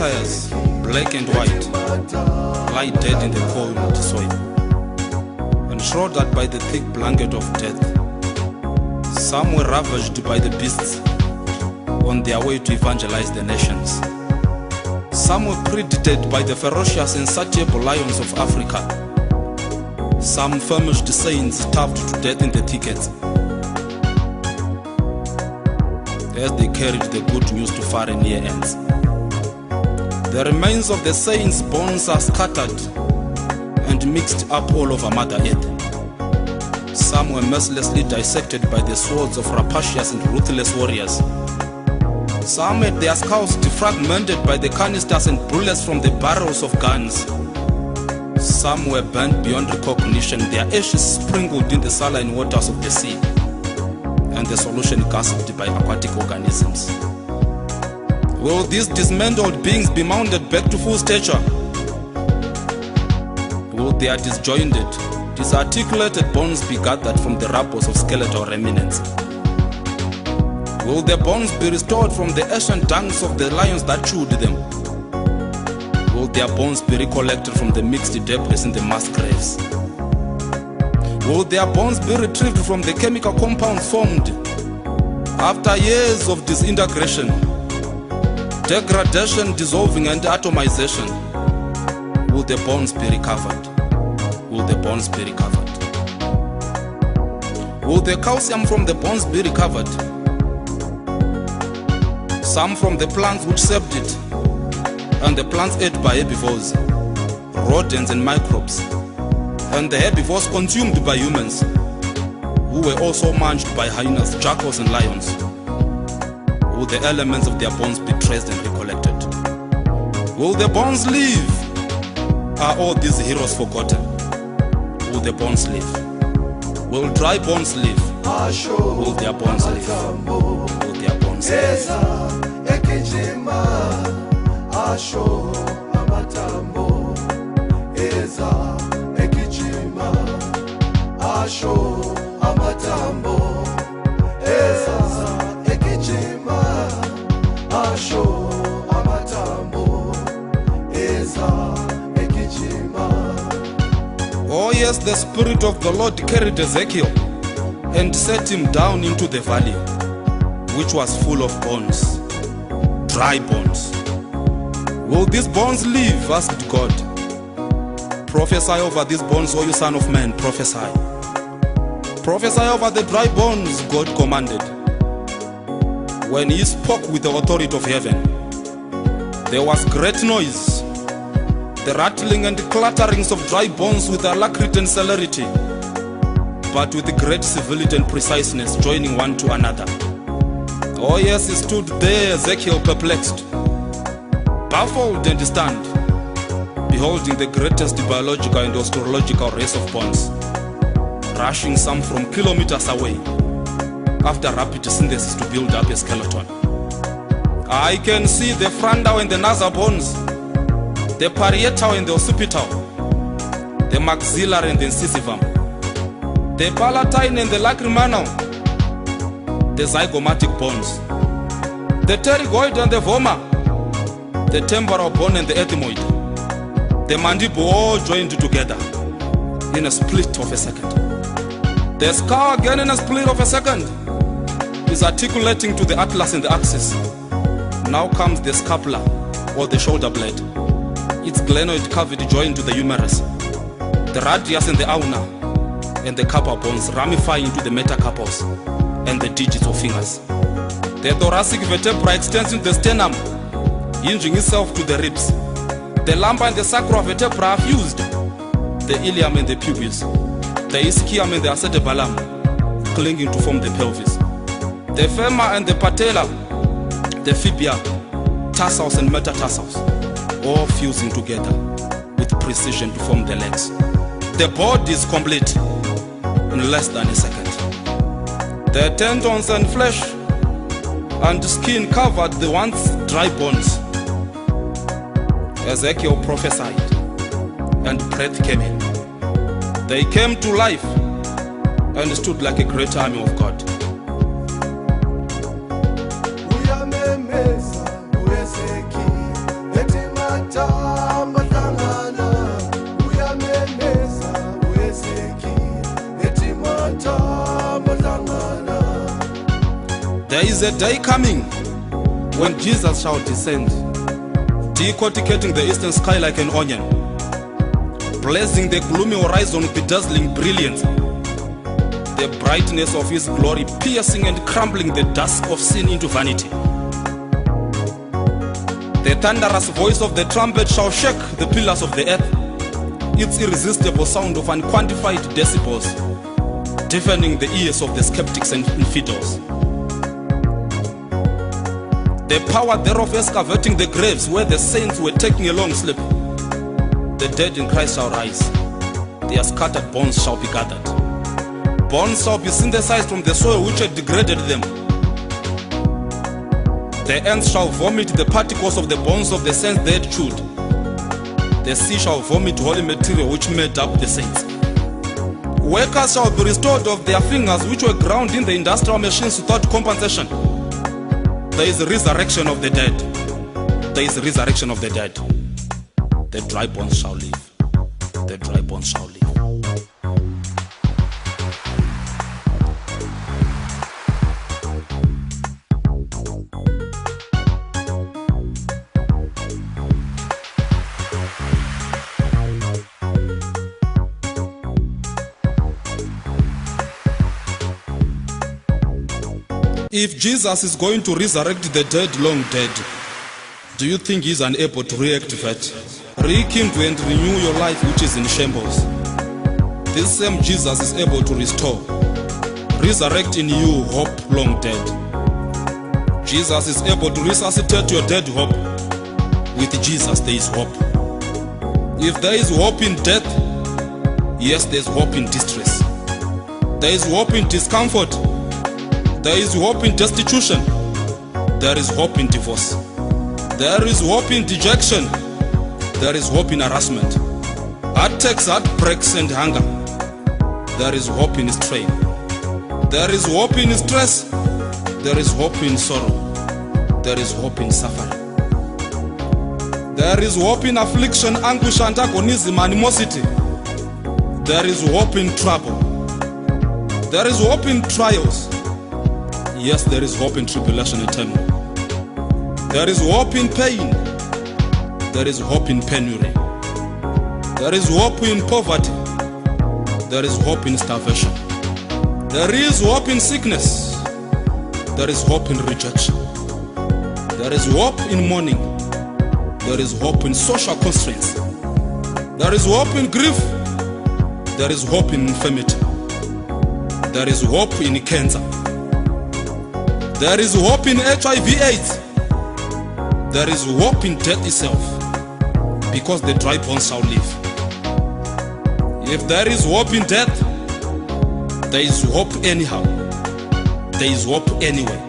vampires, black and white, lie dead in the cold soil, enshrouded by the thick blanket of death. Some were ravaged by the beasts on their way to evangelize the nations. Some were predated by the ferocious and insatiable lions of Africa. Some famished saints starved to death in the thickets as they carried the good news to far and near ends. The remains of the saints' bones are scattered and mixed up all over Mother Earth. Some were mercilessly dissected by the swords of rapacious and ruthless warriors. Some had their skulls defragmented by the canisters and bullets from the barrels of guns. Some were burnt beyond recognition, their ashes sprinkled in the saline waters of the sea, and the solution gasped by aquatic organisms. Will these dismantled beings be mounted back to full stature? Will their disjointed, disarticulated bones be gathered from the rubble of skeletal remnants? Will their bones be restored from the ancient dungs of the lions that chewed them? Will their bones be recollected from the mixed debris in the mass graves? Will their bones be retrieved from the chemical compounds formed after years of disintegration, degradation, dissolving, and atomization? Will the bones be recovered? Will the bones be recovered? Will the calcium from the bones be recovered? Some from the plants which served it, and the plants ate by herbivores, rodents and microbes, and the herbivores consumed by humans, who were also munched by hyenas, jackals and lions. Will the elements of their bones be traced and recollected? Will the bones live? Are all these heroes forgotten? Will the bones live? Will dry bones live? Will their bones live? Will their bones live? Asho amatambo eza ekijima, asho amatambo eza ekijima, asho amatambo eza ekijima. Oh yes, the Spirit of the Lord carried Ezekiel and set him down into the valley, which was full of bones, dry bones. Will these bones live? Asked God. Prophesy over these bones, O you son of man, prophesy. Prophesy over the dry bones, God commanded. When he spoke with the authority of heaven, there was great noise, the rattling and clatterings of dry bones with alacrity and celerity, but with great civility and preciseness, joining one to another. Oh yes, he stood there, Ezekiel, perplexed, baffled and stunned, beholding the greatest biological and astrological race of bones, rushing some from kilometers away, after rapid synthesis to build up a skeleton. I can see the frontal and the nasal bones, the parietal and the occipital, the maxillary and the incisivum, the palatine and the lacriminal, the zygomatic bones, the pterygoid and the vomer, the temporal bone and the ethmoid, the mandible, all joined together in a split of a second. The skull, again in a split of a second, is articulating to the atlas and the axis. Now comes the scapula, or the shoulder blade, its glenoid cavity joined to the humerus, the radius and the ulna, and the carpal bones ramifying into the metacarpals and the digits of fingers. The thoracic vertebra extends into the sternum, hinging itself to the ribs. The lumbar and the sacral vertebra are fused, the ilium and the pubis, the ischium and the acetabulum clinging to form the pelvis. The femur and the patella, the fibia, tarsals and metatarsals, all fusing together with precision to form the legs. The body is complete in less than a second. The tendons and flesh and skin covered the once dry bones. Ezekiel prophesied, and breath came in. They came to life and stood like a great army of God. Uyamemeza uwezeki eti There is a day coming when Jesus shall descend, decorticating the eastern sky like an onion, blazing the gloomy horizon with dazzling brilliance, the brightness of his glory piercing and crumbling the dusk of sin into vanity. The thunderous voice of the trumpet shall shake the pillars of the earth, its irresistible sound of unquantified decibels, deafening the ears of the skeptics and infidels. The power thereof excavating the graves where the saints were taking a long sleep. The dead in Christ shall rise, their scattered bones shall be gathered. Bones shall be synthesized from the soil which had degraded them. The ants shall vomit the particles of the bones of the saints they had chewed. The sea shall vomit holy material which made up the saints. Workers shall be restored of their fingers which were ground in the industrial machines without compensation. There is a resurrection of the dead. There is a resurrection of the dead. The dry bones shall live. The dry bones shall live. If Jesus is going to resurrect the dead long dead, do you think he's unable to reactivate, rekindle and renew your life which is in shambles? This same Jesus is able to restore, resurrect in you hope long dead. Jesus is able to resuscitate your dead hope. With Jesus there is hope. If there is hope in death, yes, there is hope in distress. There is hope in discomfort. There is hope in destitution. There is hope in divorce. There is hope in dejection. There is hope in harassment, attacks, heartbreaks and hunger. There is hope in strain. There is hope in stress. There is hope in sorrow. There is hope in suffering. There is hope in affliction, anguish, antagonism, animosity. There is hope in trouble. There is hope in trials. Yes, there is hope in tribulation and turmoil. There is hope in pain. There is hope in penury. There is hope in poverty. There is hope in starvation. There is hope in sickness. There is hope in rejection. There is hope in mourning. There is hope in social constraints. There is hope in grief. There is hope in infirmity. There is hope in cancer. There is hope in HIV/AIDS. There is hope in death itself, because the dry bones shall live. If there is hope in death, there is hope anyhow. There is hope anyway.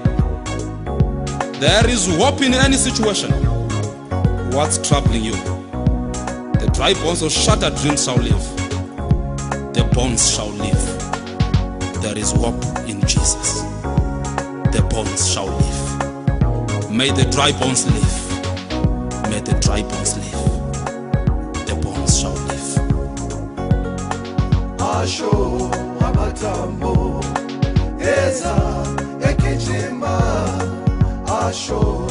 There is hope in any situation. What's troubling you? The dry bones of shattered dreams shall live. The bones shall live. There is hope in Jesus. The bones shall live. May the dry bones live. May the dry bones live. The bones shall live. Asho amatambo eza ekijima asho